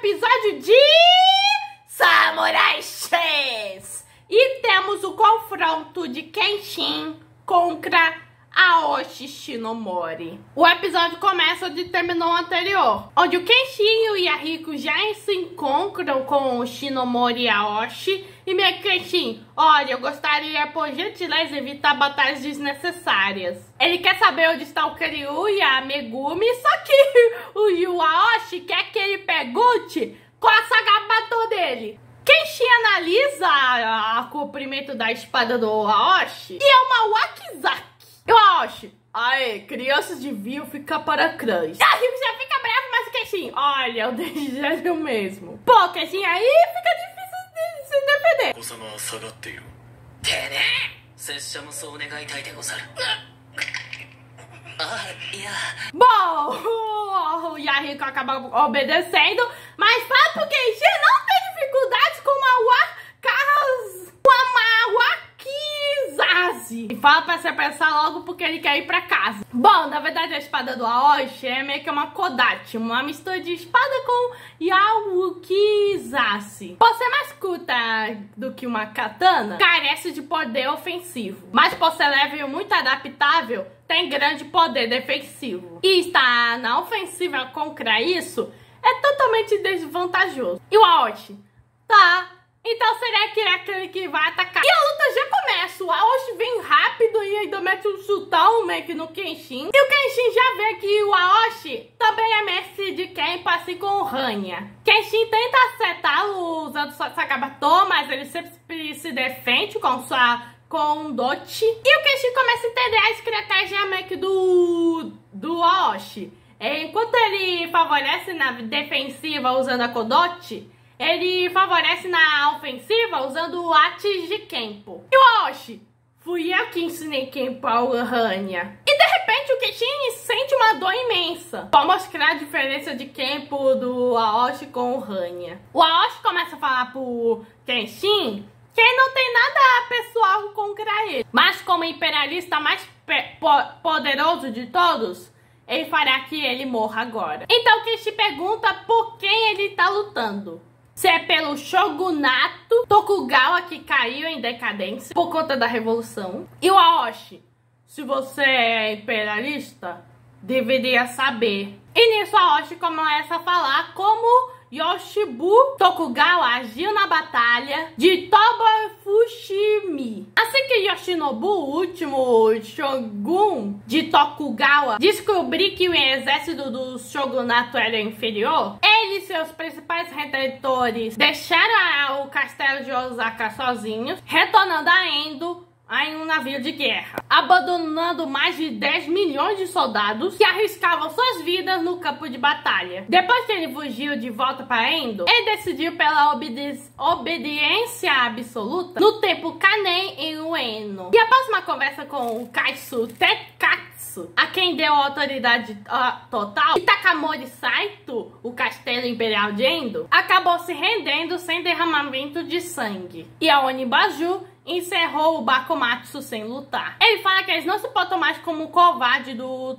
episódio de Samurai X. E temos o confronto de Kenshin contra Aoshi Shinomori. O episódio começa onde terminou o anterior, onde o Kenshin e o Yahiko já se encontram com o Shinomori e Aoshi. E meu Kenshin, olha, eu gostaria, por gentileza, evitar batalhas desnecessárias. Ele quer saber onde está o Kiryu e a Megumi, só que o Aoshi quer que ele pergunte qual a Sagabato dele. Kenshin analisa o comprimento da espada do Aoshi e é uma Wakizaki. E o Aoshi, aê, crianças deviam ficar para trás. E a Ryuko já fica bravo, mas o Kenshin, olha, eu desejo mesmo. Pô, Kenshin, aí fica difícil de se defender. Bom, o Yahiko acaba obedecendo, mas fala pro Kenshin não tem dificuldades com uma Wakizazi. E fala pra se apressar logo porque ele quer ir pra casa. Bom, na verdade a espada do Aoshi é meio que uma Kodachi, uma mistura de espada com Yaokizazi. Por ser mais curta do que uma katana, carece de poder ofensivo. Mas por ser leve e muito adaptável, tem grande poder defensivo. E estar na ofensiva contra isso é totalmente desvantajoso. E o Aoshi? Tá, então será que é aquele que vai atacar? E a luta já começa. O Aoshi vem rápido e ainda mete um chutão meio que no Kenshin. E o Kenshin já vê que o Aoshi também é mestre de Kenpo, assim com o Hannya. Kenshin tenta acertá-lo usando sua Sagabato, mas ele sempre se defende com Dochi. E o Kenshin começa a entender a estratégia meio que do Aoshi. Enquanto ele favorece na defensiva usando a Kodochi, ele favorece na ofensiva usando o Atis de Kenpo. E o Aoshi? Fui eu que ensinei Kenpo ao Hannya. E de repente o Kenshin sente uma dor imensa. Pra mostrar a diferença de Kenpo do Aoshi com o Hannya. O Aoshi começa a falar pro Kenshin que ele não tem nada pessoal contra ele. Mas como imperialista mais poderoso de todos, ele fará que ele morra agora. Então Kenshin pergunta por quem ele tá lutando. Se é pelo shogunato Tokugawa que caiu em decadência por conta da revolução. E o Aoshi, se você é imperialista, deveria saber. E nisso a Aoshi começa a falar como Yoshibu Tokugawa agiu na batalha de Tobafushimi. Assim que Yoshinobu, o último shogun de Tokugawa, descobriu que o exército do shogunato era inferior, ele e seus principais redentores deixaram o castelo de Osaka sozinhos, retornando a Endo em um navio de guerra, abandonando mais de 10 milhões de soldados que arriscavam suas vidas no campo de batalha. Depois que ele fugiu de volta para Endo, ele decidiu pela obediência absoluta no templo Kanen em Ueno. E após uma conversa com o Kaisu Tekatsu, a quem deu a autoridade total, e Takamori Saito, o castelo imperial de Endo, acabou se rendendo sem derramamento de sangue. E a Onibaju encerrou o Bakumatsu sem lutar. Ele fala que eles não se portam mais como o covarde do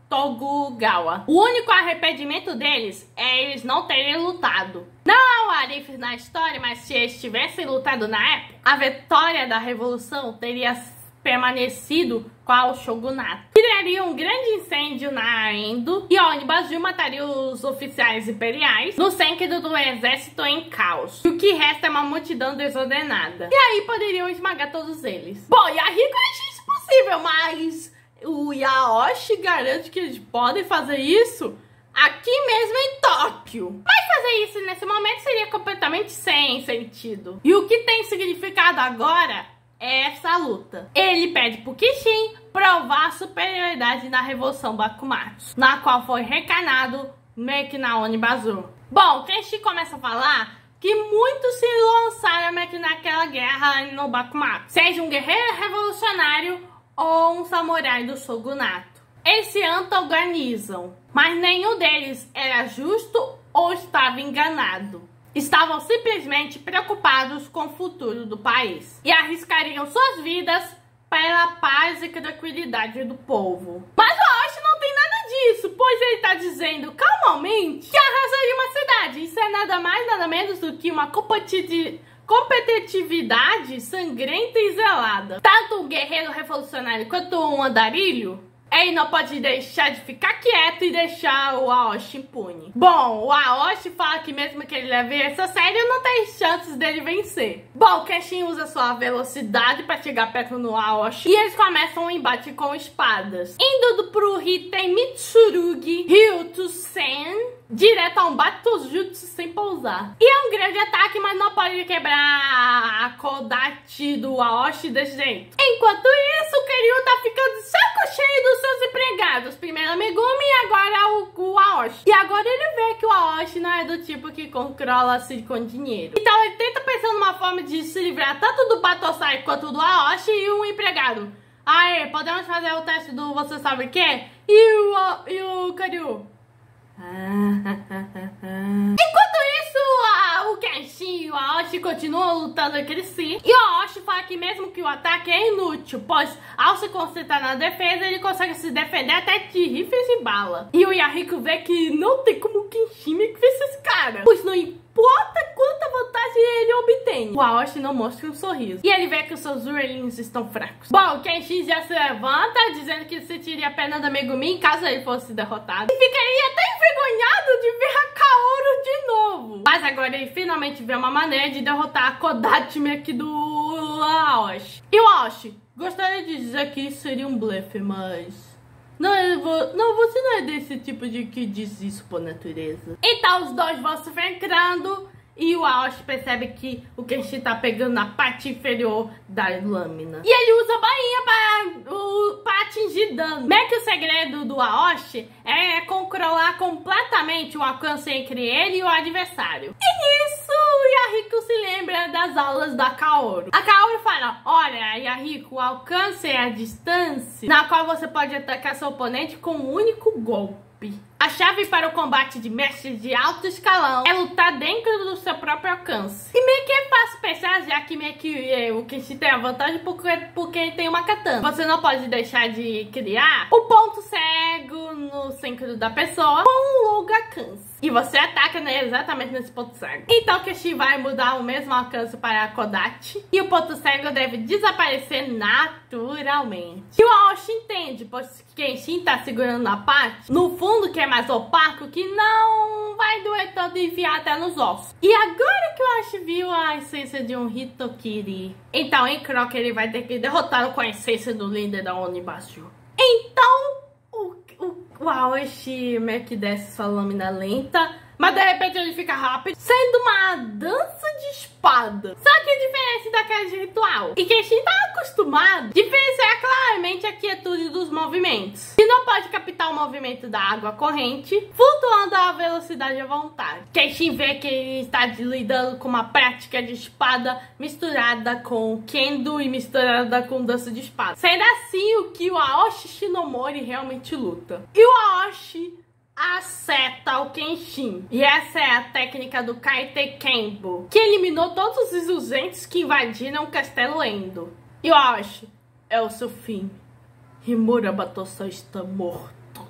Tokugawa. O único arrependimento deles é eles não terem lutado. Não há o Arif na história, mas se eles tivessem lutado na época, a vitória da revolução teria permanecido com o shogunato. Criaria um grande incêndio na Endo e Onibaju mataria os oficiais imperiais no centro do exército em caos. E o que resta é uma multidão desordenada. E aí poderiam esmagar todos eles. Bom, Yahiko acha isso possível, mas o Aoshi garante que eles podem fazer isso aqui mesmo em Tóquio. Mas fazer isso nesse momento seria completamente sem sentido. E o que tem significado agora é essa luta. Ele pede pro Kenshin provar a superioridade na Revolução Bakumatsu, na qual foi reencarnado meio que na Onibaju. Bom, Kenshin começa a falar que muitos se lançaram meio que naquela guerra no Bakumatsu, seja um guerreiro revolucionário ou um samurai do shogunato. Eles se antagonizam, mas nenhum deles era justo ou estava enganado. Estavam simplesmente preocupados com o futuro do país e arriscariam suas vidas pela paz e tranquilidade do povo. Mas o Aoshi não tem nada disso, pois ele está dizendo calmamente que a razão destruir uma cidade. Isso é nada mais, nada menos do que uma competitividade sangrenta e zelada. Tanto um guerreiro revolucionário quanto um andarilho, ele não pode deixar de ficar quieto e deixar o Aoshi impune. Bom, o Aoshi fala que mesmo que ele leve isso a sério, não tem chances dele vencer. Bom, o Kenshin usa sua velocidade para chegar perto no Aoshi e eles começam um embate com espadas. Indo pro Hiten Mitsurugi Ryuto-sen, direto a um Batujutsu sem pousar. E é um grande ataque, mas não pode quebrar a Kodachi do Aoshi desse jeito. Enquanto isso, o Kiryu tá ficando saco cheio dos seus empregados. Primeiro a Megumi e agora o Aoshi. E agora ele vê que o Aoshi não é do tipo que controla-se com dinheiro. Então ele tenta pensar numa forma de se livrar tanto do Batosai quanto do Aoshi e um empregado. Aê, podemos fazer o teste do você sabe o quê? E o Kiryu? Enquanto isso, o Kenshin e o Aoshi continuam lutando entre si. E o Aoshi fala que mesmo que o ataque é inútil, pois ao se concentrar na defesa, ele consegue se defender até de rifles e bala. E o Yahiko vê que não tem como o Kenshin me vencer esse cara, pois não importa quanta vantagem ele obtém. O Aoshi não mostra um sorriso. E ele vê que os seus urelhinhos estão fracos. Bom, o Kenshin já se levanta, dizendo que sentiria a pena da Megumi em caso ele fosse derrotado. E ficaria até envergonhado de ver a Kaoru de novo. Mas agora ele finalmente vê uma maneira de derrotar a Kodachi aqui do Aoshi. E o Aoshi, gostaria de dizer que isso seria um blefe, mas... Não, você não é desse tipo de que diz isso por natureza. Então os dois vão se enfrentando e o Aoshi percebe que o Kenshin tá pegando na parte inferior da lâmina. E ele usa a bainha para atingir dano. Meio que o segredo do Aoshi é controlar completamente o alcance entre ele e o adversário. E nisso, Yahiko se lembra das aulas da Kaoru. A Kaoru fala, olha, Yahiko, o alcance é a distância na qual você pode atacar seu oponente com um único golpe. A chave para o combate de mestres de alto escalão é lutar dentro do seu próprio alcance. E meio que é fácil pensar, já que meio que o Kenshin tem a vantagem porque ele tem uma katana. Você não pode deixar de criar o ponto cego no centro da pessoa com um longo alcance. E você ataca exatamente nesse ponto cego. Então o Kenshin vai mudar o mesmo alcance para a Kodachi e o ponto cego deve desaparecer naturalmente. E o Aoshi entende, pois Kenshin tá segurando na parte no fundo que é mais opaco, que não vai doer tanto enfiar até nos ossos. E agora que o Aoshi viu a essência de um Hitokiri, então em Croc ele vai ter que derrotá-lo com a essência do líder da Onibashi. Então o Aoshi meio que desce sua lâmina lenta, mas de repente ele fica rápido, sendo uma dança de espada. Só que diferente daquela de ritual. E Kenshin tá acostumado a diferenciar claramente a quietude dos movimentos. E não pode captar o movimento da água corrente, flutuando a velocidade à vontade. Kenshin vê que ele está lidando com uma prática de espada misturada com kendo e misturada com dança de espada. Sendo assim o que o Aoshi Shinomori realmente luta. E o Aoshi acerta o Kenshin. E essa é a técnica do Kaite Kenbo, que eliminou todos os insurgentes que invadiram o Castelo Endo. E o Aoshi, é o seu fim. Himura Batosai está morto.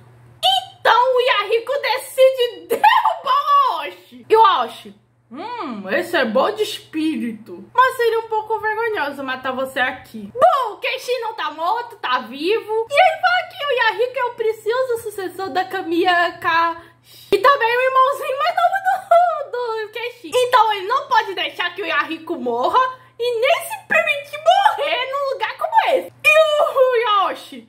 Então o Yahiko decide derrubar o Aoshi. E o Aoshi, esse é bom de espírito, mas seria um pouco vergonhoso matar você aqui. Bom, o Kenshin não tá morto, tá vivo. E ele fala que o Yahiko é o precioso sucessor da Kamiya Kashi e também o irmãozinho mais novo do Kenshin. Então ele não pode deixar que o Yahiko morra e nem se permitir morrer num lugar como esse. E o Aoshi,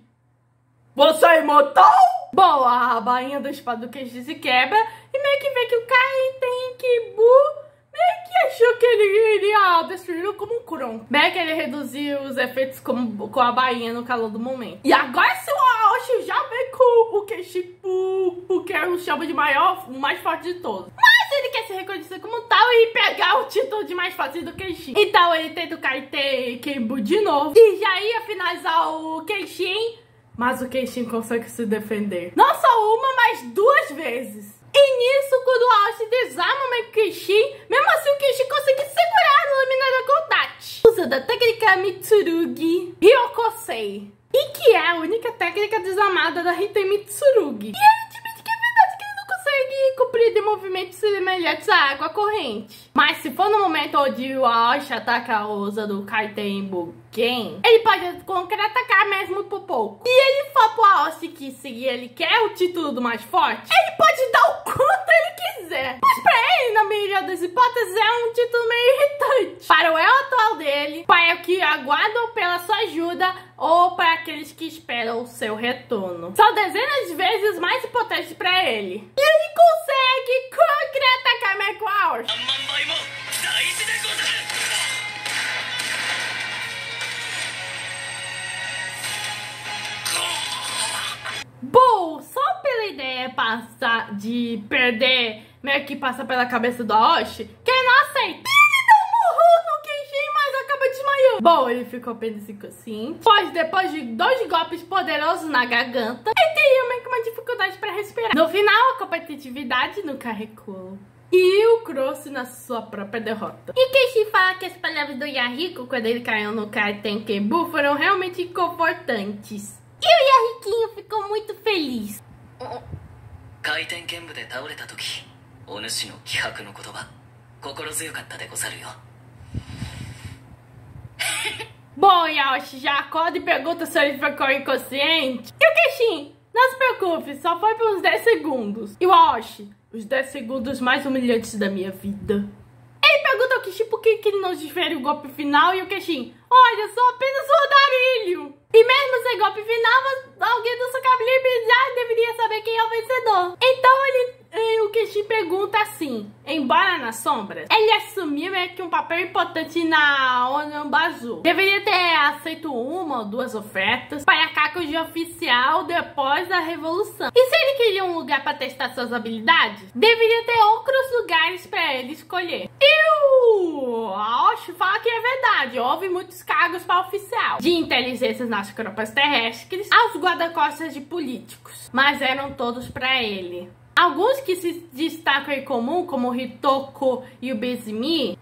você é imortal? Bom, a bainha da espada do Kenshin se quebra e meio que vê que o Kaiten Kenbo meio que achou que ele iria destruí-lo como um Kron. Meio que ele reduziu os efeitos com a bainha no calor do momento. E agora se o Aoshi já vê com o Kenshin, o que é o chama de o mais forte de todos. Mas ele quer se reconhecer como tal e pegar o título de mais forte do Kenshin. Então ele tenta o Kaiten Kenbo de novo e já ia finalizar o Kenshin, mas o Kenshin consegue se defender. Não só uma, mas 2 vezes. E nisso, quando o Aoshi desarma o Kenshin, mesmo assim o Kenshin consegue segurar a lâmina da Kodachi, usando a técnica Mitsurugi Ryokosei, e que é a única técnica desarmada da Hiten Mitsurugi. E ele admite que é verdade que ele não consegue cumprir movimentos semelhantes à água corrente. Mas se for no momento onde o Aoshi ataca usando o Kaiten Buken, ele pode contra-atacar mesmo por pouco. E ele fala pro Aoshi que se ele quer o título do mais forte, ele pode dar o quanto ele quiser. Mas pra ele, na maioria das hipóteses, é um título meio irritante. Para o eu atual dele, para o que aguardam pela sua ajuda ou para aqueles que esperam o seu retorno. São dezenas de vezes mais importantes pra ele. E ele consegue contra-atacar McQuarrie. Bom, só pela ideia de perder, meio que passa pela cabeça do Aoshi, que ele não aceita. Ele dá um murro no Kenshin, mas acaba desmaiando. Bom, ele ficou apenas inconsciente. Pois depois de 2 golpes poderosos na garganta, ele teria meio que uma dificuldade para respirar. No final, a competitividade nunca recua. E o Cross na sua própria derrota. E Kenshin fala que as palavras do Yahiko quando ele caiu no Kaiten Kenbu foram realmente confortantes. E o Yahikinho ficou muito feliz. Kaiten Kenbu de taureta toki, onushi no kihaku no kotoba, kokorozuyokatta de gozaru yo. Bom, Aoshi já acorda e pergunta se ele ficou inconsciente. E o Kenshin, não se preocupe, só foi por uns 10 segundos. E o Aoshi, os 10 segundos mais humilhantes da minha vida. Ele pergunta ao Kenshin por que ele não difere o golpe final e o Kenshin, olha, só apenas um andarilho. E mesmo sem golpe final, alguém do Sokablipe já deveria saber quem é o vencedor. Então o Kenshin pergunta assim, embora nas sombras, ele assumiu meio que um papel importante na Onambazu. Deveria ter aceito 1 ou 2 ofertas para cargos de oficial depois da revolução. E se ele queria um lugar para testar suas habilidades, deveria ter outros lugares para ele escolher. E o Aoshi fala que é verdade, houve muitos cargos para oficial, de inteligências nas tropas terrestres aos guarda-costas de políticos, mas eram todos para ele. Alguns que se destacam em comum, como o Hitoko e o Bezimi,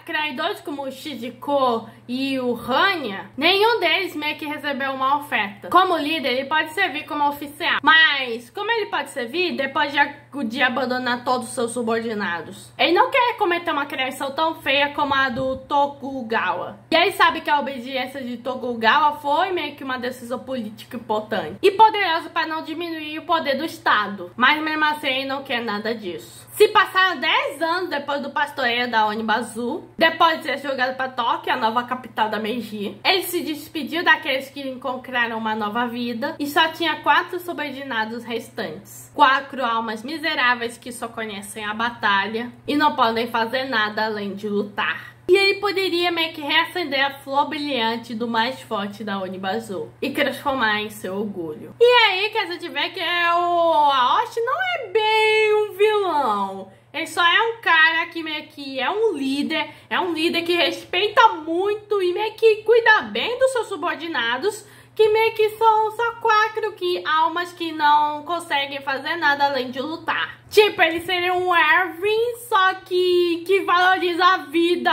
traidores como o Shijiko e o Hanya, nenhum deles meio que recebeu uma oferta. Como líder, ele pode servir como oficial, mas como ele pode servir depois de abandonar todos os seus subordinados? Ele não quer cometer uma criação tão feia como a do Tokugawa. E ele sabe que a obediência de Tokugawa foi meio que uma decisão política importante e poderosa para não diminuir o poder do Estado, mas mesmo assim ele não quer nada disso. Se passaram 10 anos depois do pastoreio da Onibazu, depois de ser jogado para Tóquio, a nova capital da Meiji, ele se despediu daqueles que encontraram uma nova vida e só tinha 4 subordinados restantes. 4 almas miseráveis que só conhecem a batalha e não podem fazer nada além de lutar. E ele poderia meio que reacender a flor brilhante do mais forte da Onibazu e transformar em seu orgulho. E aí que a gente vê que o Aoshi não é bem um vilão. Ele só é um cara que meio que é um líder que respeita muito e meio que cuida bem dos seus subordinados, que meio que são só 4 almas que não conseguem fazer nada além de lutar. Tipo, ele seria um Erwin, só que valoriza a vida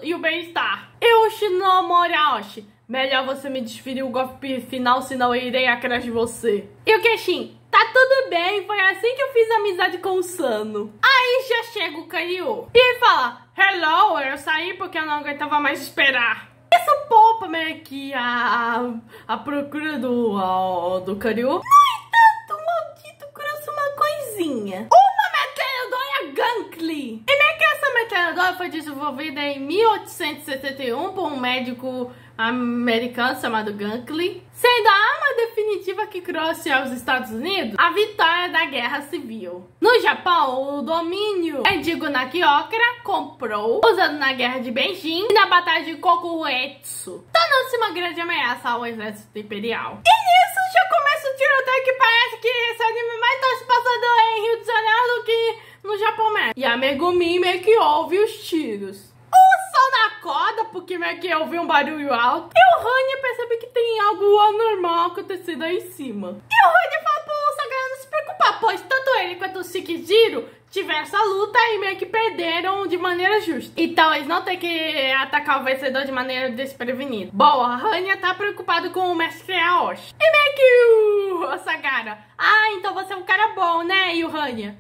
e o bem-estar. Eu, Shinomori Aoshi, melhor você me desferir o golpe final, senão eu irei atrás de você. E o Kenshin, tá tudo bem, foi assim que eu fiz amizade com o Sano. Aí já chega o Karyu e ele fala, hello, eu saí porque eu não aguentava mais esperar. Isso poupa meio que a procura do Karyu. No entanto, o maldito trouxe uma coisinha. Uma metralhadora Gunkley. E meio que essa metralhadora foi desenvolvida em 1871 por um médico americano chamado Gunkley, sendo a arma definitiva que trouxe aos Estados Unidos a vitória da Guerra Civil. No Japão, o domínio Endigo Nakiokara comprou, usando na Guerra de Beijing e na Batalha de Kokuetsu, tornando-se uma grande ameaça ao exército imperial. E nisso já começa o tiroteio que parece que esse anime mais tá se passando em Rio de Janeiro do que no Japão mesmo. E a Megumi meio que ouve os tiros. Na corda, porque meio que eu vi um barulho alto. E o Hanya percebe que tem algo anormal acontecendo aí em cima. E o Hanya fala pro Sagrado não se preocupar, pois tanto ele quanto o Shikijiro tiveram essa luta e meio que perderam de maneira justa. Então eles não têm que atacar o vencedor de maneira desprevenida. Bom, a Hanya tá preocupado com o mestre Aoshi. E meio que o Sagara, então você é um cara bom, né? E o Hanya,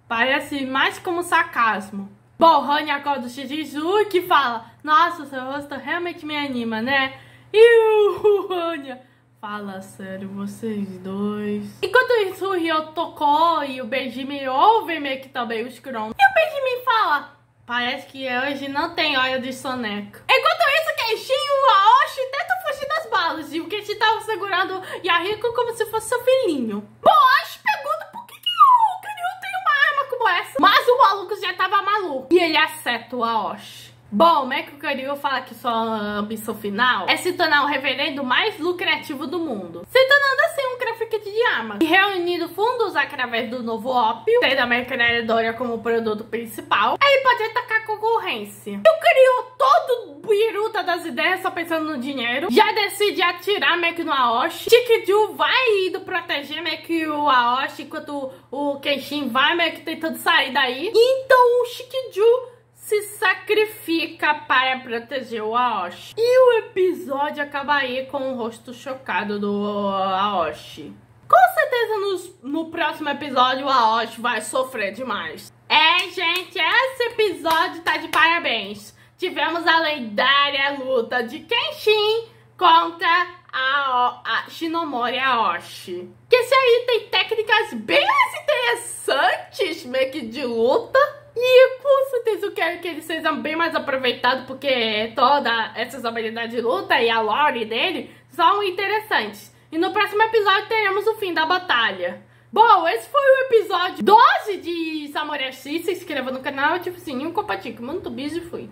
Parece mais como sarcasmo. Bom, Rony acorda o Shikiju que fala: nossa, seu rosto realmente me anima, né? E o Rony: fala sério, vocês dois. Enquanto isso, o Ryotoko e o Benjamin ouvem meio que também os Kron. E o Benjamin fala: parece que hoje não tem hora de soneca. Enquanto isso, Kenshin e o Aoshi tentam fugir das balas. E o Kenshin tava segurando Yahiko como se fosse seu filhinho. Bom, Aoshi pergunta por que o Kiryu tem uma arma como essa. Mas o maluco já tava maluco. E ele acerta o Aoshi. Bom, Meku Kiryu fala que sua ambição final é se tornar o reverendo mais lucrativo do mundo, se tornando assim um traficante de armas, e reunindo fundos através do novo ópio, tendo a metralhadora como produto principal, ele pode atacar a concorrência. E o Kiryu, todo biruta das ideias, só pensando no dinheiro, já decide atirar Meku no Aoshi. Shikiju vai indo proteger Meku e o Aoshi, enquanto o Kenshin vai meio que tentando sair daí. Então o Shikiju se sacrifica para proteger o Aoshi. E o episódio acaba aí com o rosto chocado do Aoshi. Com certeza no próximo episódio o Aoshi vai sofrer demais. Gente, esse episódio tá de parabéns. Tivemos a lendária luta de Kenshin contra a Shinomori Aoshi. Que esse aí tem técnicas bem mais interessantes meio que de luta. E com certeza eu quero que ele seja bem mais aproveitado, porque todas essas habilidades de luta e a lore dele são interessantes. E no próximo episódio teremos o fim da batalha. Bom, esse foi o episódio 12 de Samurai X. Se inscreva no canal, ative o sininho, compartilhe. Muito beijo e fui.